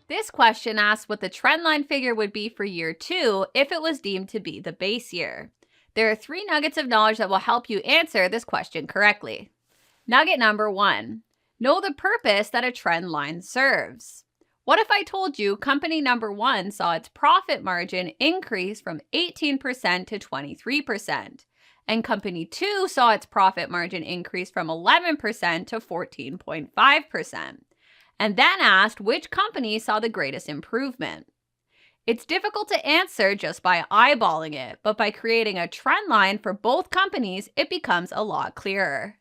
This question asks what the trendline figure would be for year 2 if it was deemed to be the base year. There are 3 nuggets of knowledge that will help you answer this question correctly. Nugget number 1. Know the purpose that a trend line serves. What if I told you company number 1 saw its profit margin increase from 18% to 23%, and company 2 saw its profit margin increase from 11% to 14.5%, and then asked which company saw the greatest improvement? It's difficult to answer just by eyeballing it, but by creating a trend line for both companies, it becomes a lot clearer.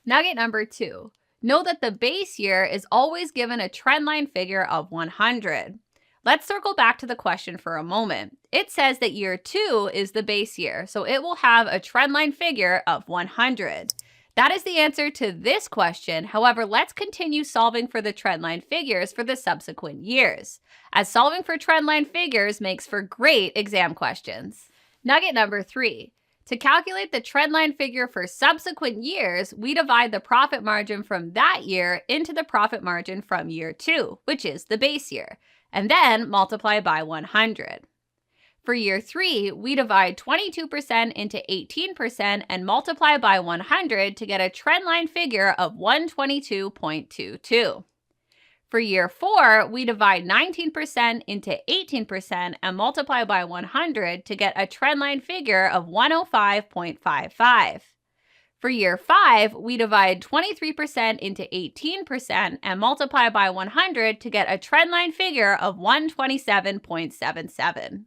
Nugget number 2. Know that the base year is always given a trendline figure of 100. Let's circle back to the question for a moment. It says that year 2 is the base year, so it will have a trendline figure of 100. That is the answer to this question. However, let's continue solving for the trendline figures for the subsequent years, as solving for trendline figures makes for great exam questions. Nugget number 3. To calculate the trendline figure for subsequent years, we divide the profit margin from that year into the profit margin from year 2, which is the base year, and then multiply by 100. For year 3, we divide 22% into 18% and multiply by 100 to get a trendline figure of 122.22. For year 4, we divide 19% into 18% and multiply by 100 to get a trendline figure of 105.55. For year 5, we divide 23% into 18% and multiply by 100 to get a trendline figure of 127.77.